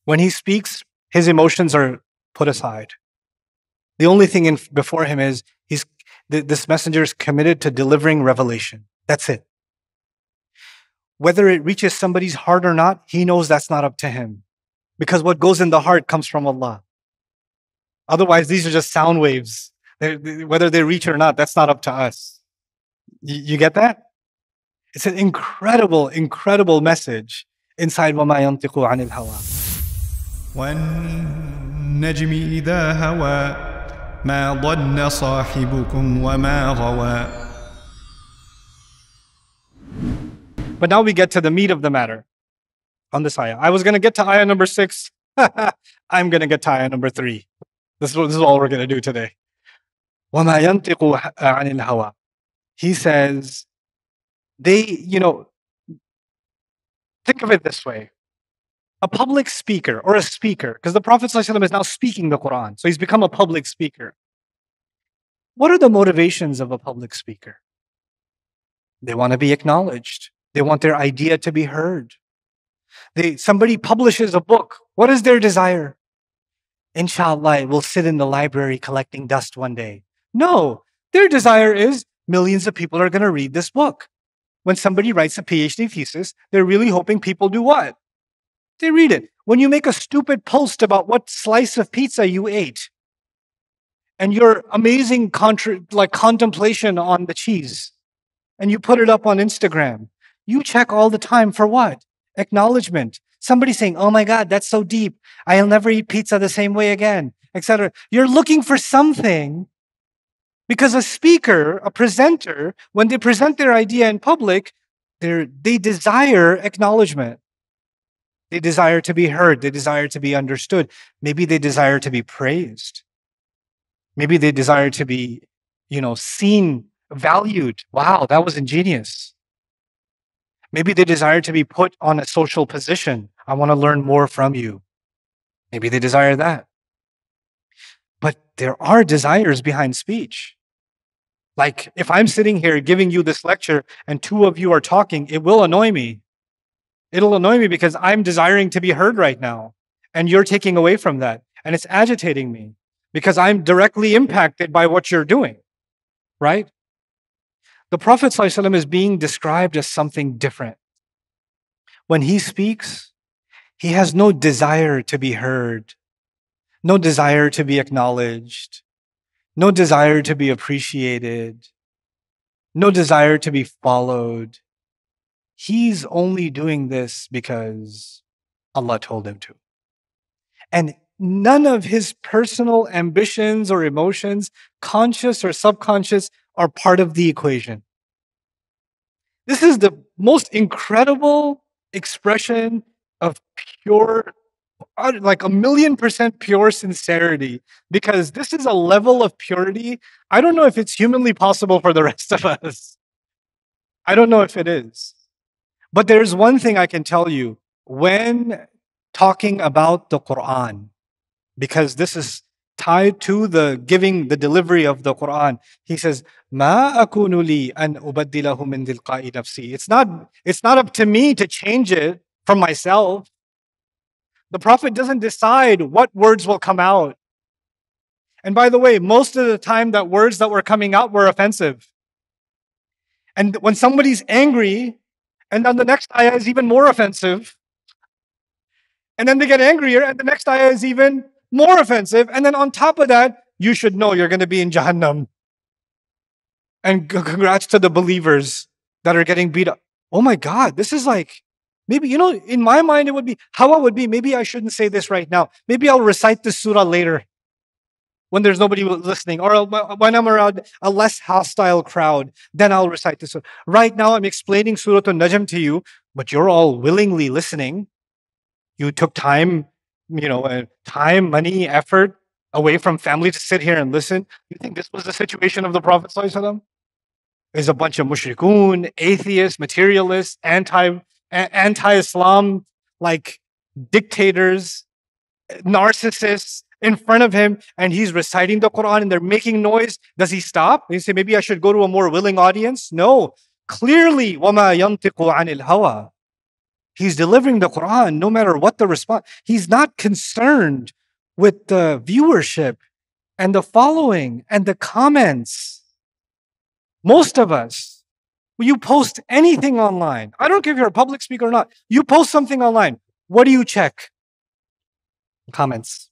When he speaks, his emotions are put aside. The only thing before him is this messenger is committed to delivering revelation. That's it. Whether it reaches somebody's heart or not, he knows that's not up to him. Because what goes in the heart comes from Allah. Otherwise, these are just sound waves. Whether they reach or not, that's not up to us. You get that? It's an incredible, incredible message inside وَمَا يَنْطِقُ عَنِ الْهَوَى. وَالنَّجْمِ إِذَا هَوَى مَا ضَلَّ صَاحِبُكُمْ وَمَا غَوَى. But now we get to the meat of the matter on this ayah. I was going to get to ayah number 6. I'm going to get to ayah number 3. This is all we're going to do today. وَمَا يَنْطِقُ عَنِ الْهَوَى. He says, think of it this way. A public speaker or a speaker, because the Prophet ﷺ is now speaking the Quran, so he's become a public speaker. What are the motivations of a public speaker? They want to be acknowledged. They want their idea to be heard. Somebody publishes a book. What is their desire? Inshallah, it will sit in the library collecting dust one day. No, their desire is millions of people are going to read this book. When somebody writes a PhD thesis, they're really hoping people do what? They read it. When you make a stupid post about what slice of pizza you ate and your amazing contemplation on the cheese, and you put it up on Instagram, you check all the time for what? Acknowledgement. Somebody saying, oh my God, that's so deep. I'll never eat pizza the same way again, etc. You're looking for something because a speaker, a presenter, when they present their idea in public, they desire acknowledgement. They desire to be heard. They desire to be understood. Maybe they desire to be praised. Maybe they desire to be, seen, valued. Wow, that was ingenious. Maybe they desire to be put on a social position. I want to learn more from you. Maybe they desire that. But there are desires behind speech. Like if I'm sitting here giving you this lecture and two of you are talking, it will annoy me. It'll annoy me because I'm desiring to be heard right now. And you're taking away from that. And it's agitating me because I'm directly impacted by what you're doing. Right? The Prophet ﷺ is being described as something different. When he speaks, he has no desire to be heard, no desire to be acknowledged, no desire to be appreciated, no desire to be followed. He's only doing this because Allah told him to. And none of his personal ambitions or emotions, conscious or subconscious, are part of the equation. This is the most incredible expression of pure, like 1,000,000% pure sincerity, because this is a level of purity. I don't know if it's humanly possible for the rest of us. I don't know if it is. But there's one thing I can tell you when talking about the Quran, because this is tied to the delivery of the Quran. He says, "Ma akunu li an ubaddilahu min tilqa'i nafsi." It's not up to me to change it from myself. The Prophet doesn't decide what words will come out. And by the way, most of the time that words that were coming out were offensive. And when somebody's angry, and then the next ayah is even more offensive, and then they get angrier, and the next ayah is even more offensive. And then on top of that, you should know you're going to be in Jahannam. And congrats to the believers that are getting beat up. Oh my God, this is like, maybe, in my mind, it would be, how it would be, maybe I shouldn't say this right now. Maybe I'll recite this surah later when there's nobody listening, or when I'm around a less hostile crowd, then I'll recite this surah. Right now, I'm explaining Surah An-Najm to you, but you're all willingly listening. You took time, money, effort away from family to sit here and listen. You think this was the situation of the Prophet ﷺ? There's a bunch of mushrikun, atheists, materialists, anti-Islam, like dictators, narcissists in front of him, and he's reciting the Quran and they're making noise. Does he stop? And you say, maybe I should go to a more willing audience? No. Clearly, وَمَا يَنْطِقُ عَنِ الْهَوَى. He's delivering the Quran no matter what the response. He's not concerned with the viewership and the following and the comments. Most of us, when you post anything online, I don't care if you're a public speaker or not, you post something online, what do you check? Comments.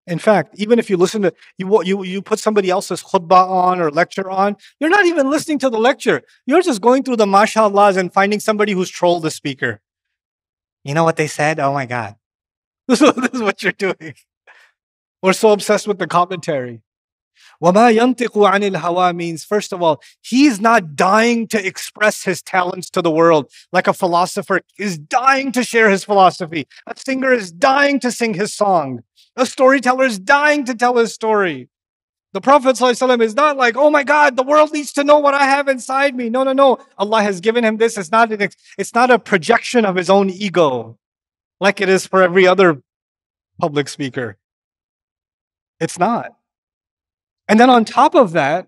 In fact, even if you listen to, you put somebody else's khutbah on or lecture on, you're not even listening to the lecture. You're just going through the masha'Allahs and finding somebody who's trolled the speaker. You know what they said? Oh my God. This is what you're doing. We're so obsessed with the commentary. وَمَا يَنْتِقُ عَنِ الْهَوَى means, first of all, he's not dying to express his talents to the world like a philosopher is dying to share his philosophy. A singer is dying to sing his song. A storyteller is dying to tell his story. The Prophet ﷺ is not like, oh my God, the world needs to know what I have inside me. No, no, no. Allah has given him this. It's not a projection of his own ego like it is for every other public speaker. It's not. And then on top of that,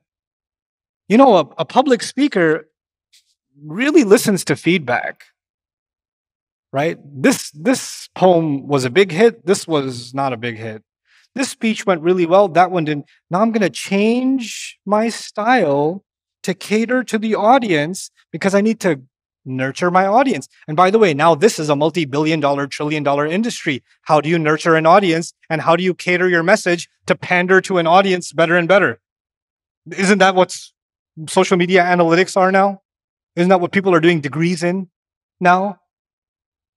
you know, a public speaker really listens to feedback, right? This poem was a big hit. This was not a big hit. This speech went really well. That one didn't. Now I'm going to change my style to cater to the audience because I need to nurture my audience. And by the way, now this is a multi-billion-dollar, trillion-dollar industry. How do you nurture an audience? And how do you cater your message to pander to an audience better and better? Isn't that what social media analytics are now? Isn't that what people are doing degrees in now?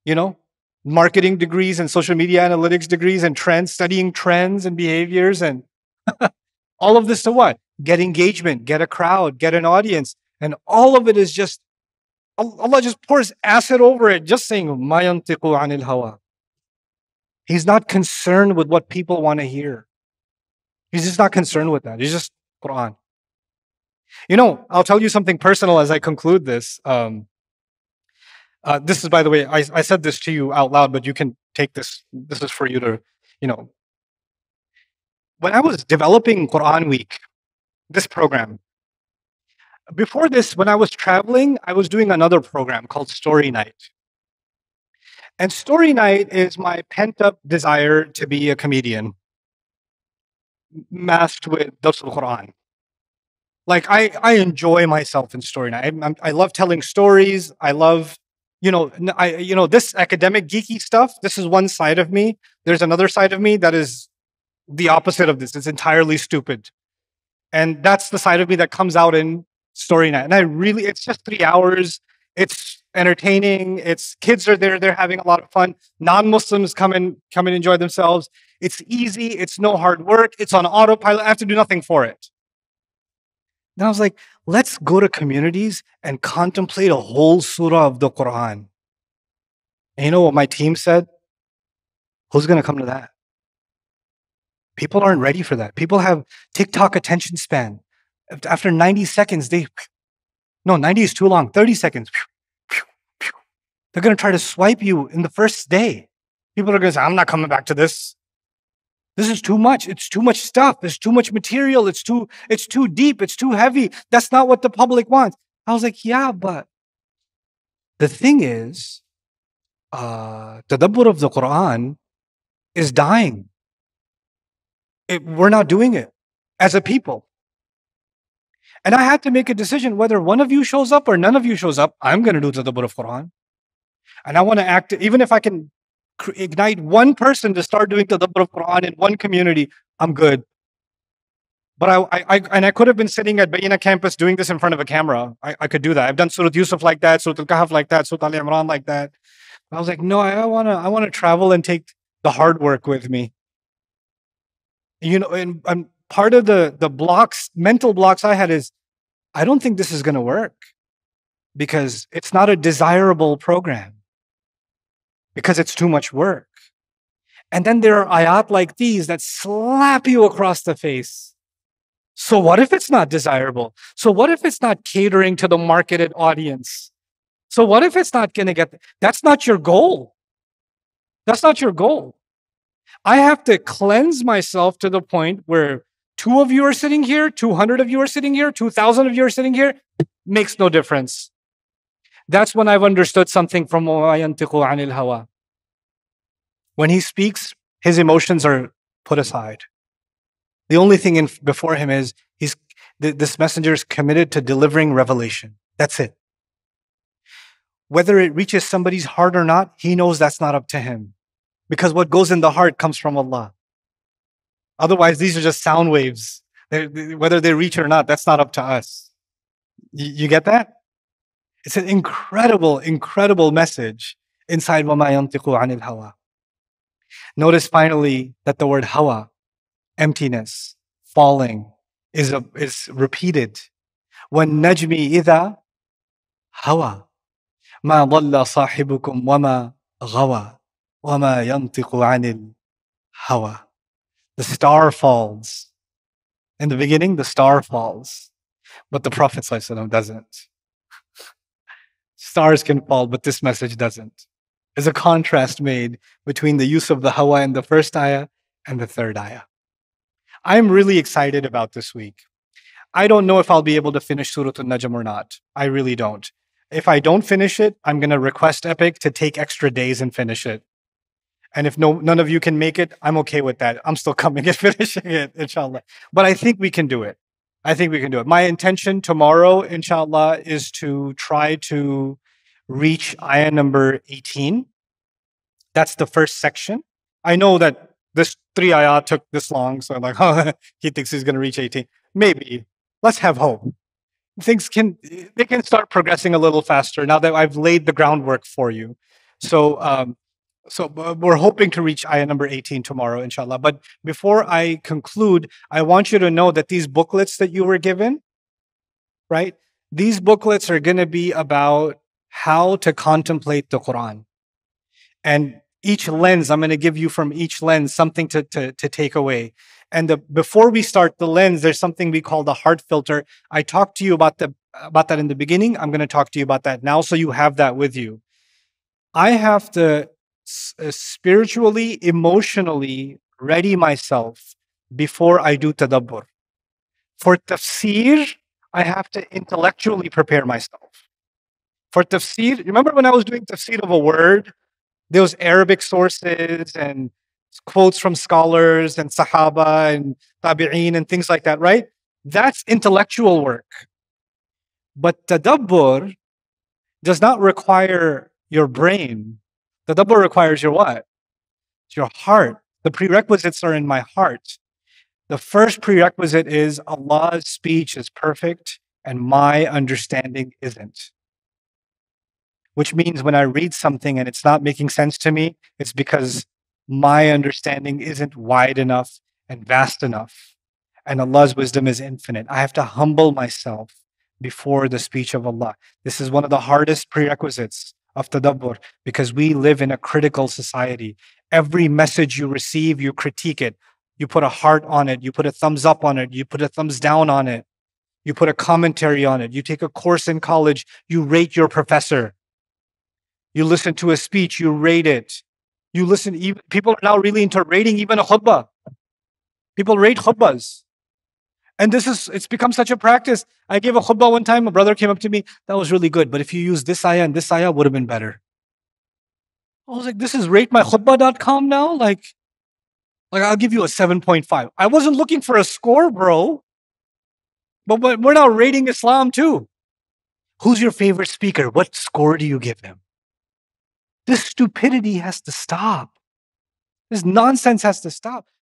You know, marketing degrees and social media analytics degrees and trends, studying trends and behaviors and all of this to what? Get engagement, get a crowd, get an audience. And all of it is just, Allah just pours acid over it, just saying, مَا يَنْتِقُ عَنِ الْهَوَى. He's not concerned with what people want to hear. He's just not concerned with that. He's just Quran. You know, I'll tell you something personal as I conclude this. This is, by the way, I said this to you out loud, but you can take this. This is for you to, you know. When I was developing Quran Week, this program, before this, when I was traveling, I was doing another program called Story Night. And Story Night is my pent-up desire to be a comedian, masked with Dars al-Quran. Like, I enjoy myself in Story Night. I love telling stories. I love, this academic geeky stuff. This is one side of me. There's another side of me that is the opposite of this. It's entirely stupid. And that's the side of me that comes out in Story Night. And it's just 3 hours. It's entertaining. It's kids are there. They're having a lot of fun. Non-Muslims come and enjoy themselves. It's easy. It's no hard work. It's on autopilot. I have to do nothing for it. And I was like, let's go to communities and contemplate a whole surah of the Quran. And you know what my team said? Who's going to come to that? People aren't ready for that. People have TikTok attention span. After 90 seconds, 90 is too long, 30 seconds. They're going to try to swipe you in the first day. People are going to say, I'm not coming back to this. This is too much. It's too much stuff. There's too much material. It's too deep. It's too heavy. That's not what the public wants. I was like, yeah, but the thing is, tadabbur of the Quran is dying. We're not doing it as a people. And I had to make a decision whether one of you shows up or none of you shows up. I'm going to do tadabbur of Quran. And I want to act, even if I can ignite one person to start doing tadabbur of Quran in one community, I'm good. But I could have been sitting at Bayina campus doing this in front of a camera. I could do that. I've done Surah Yusuf like that, Surah Al-Kahf like that, Surah Al-Imran like that. I was like, no, I want to travel and take the hard work with me. You know, and part of the mental blocks I had is, I don't think this is going to work because it's not a desirable program, because it's too much work. And then there are ayat like these that slap you across the face. So what if it's not desirable? So what if it's not catering to the marketed audience? So what if it's not going to that's not your goal. That's not your goal. I have to cleanse myself to the point where 2 of you are sitting here, 200 of you are sitting here, 2,000 of you are sitting here, makes no difference. That's when I've understood something from وَمَا يَنْتِقُ anil heva. When he speaks, his emotions are put aside. The only thing before him is this messenger is committed to delivering revelation. That's it. Whether it reaches somebody's heart or not, he knows that's not up to him. Because what goes in the heart comes from Allah. Otherwise, these are just sound waves. Whether they reach or not, that's not up to us. You get that? It's an incredible, incredible message inside وَمَا يَنْتِقُ anil heva. Notice finally that the word hawa, emptiness, falling, is repeated. وَالنَّجْمِ إِذَا hawa. مَا ضَلَّ صَاحِبُكُمْ وَمَا غَوَى وَمَا يَنْتِقُ anil heva. The star falls. In the beginning, the star falls. But the Prophet ﷺ doesn't. Stars can fall, but this message doesn't. There's a contrast made between the use of the hawa in the first ayah and the third ayah. I'm really excited about this week. I don't know if I'll be able to finish Surah An-Najm or not. I really don't. If I don't finish it, I'm going to request Epic to take extra days and finish it. And if none of you can make it, I'm okay with that. I'm still coming and finishing it, inshallah. But I think we can do it. I think we can do it. My intention tomorrow, inshallah, is to try to reach ayah number 18. That's the first section. I know that this 3 ayah took this long, so I'm like, oh, he thinks he's going to reach 18. Maybe. Let's have hope. They can start progressing a little faster now that I've laid the groundwork for you. So we're hoping to reach ayah number 18 tomorrow, inshallah. But before I conclude, I want you to know that these booklets that you were given, right? These booklets are going to be about how to contemplate the Quran. And each lens, I'm going to give you from each lens something to take away. And before we start the lens, there's something we call the heart filter. I talked to you about that in the beginning. I'm going to talk to you about that now, so you have that with you. I have to spiritually, emotionally ready myself before I do tadabbur. For tafsir, I have to intellectually prepare myself. For tafsir, remember when I was doing tafsir of a word? There was Arabic sources and quotes from scholars and sahaba and tabi'een and things like that, right? That's intellectual work. But tadabbur does not require your brain. Tadabbur requires your what? It's your heart. The prerequisites are in my heart. The first prerequisite is Allah's speech is perfect and my understanding isn't. Which means when I read something and it's not making sense to me, it's because my understanding isn't wide enough and vast enough. And Allah's wisdom is infinite. I have to humble myself before the speech of Allah. This is one of the hardest prerequisites of tadabbur, because we live in a critical society. Every message you receive, you critique it. You put a heart on it. You put a thumbs up on it. You put a thumbs down on it. You put a commentary on it. You take a course in college. You rate your professor. You listen to a speech. You rate it. You listen. People are now really into rating even a khutbah. People rate khutbahs. And it's become such a practice. I gave a khutbah one time. A brother came up to me. That was really good. But if you use this ayah and this ayah, would have been better. I was like, this is ratemykhutbah.com now? Like I'll give you a 7.5. I wasn't looking for a score, bro. But we're now rating Islam too. Who's your favorite speaker? What score do you give him? This stupidity has to stop. This nonsense has to stop.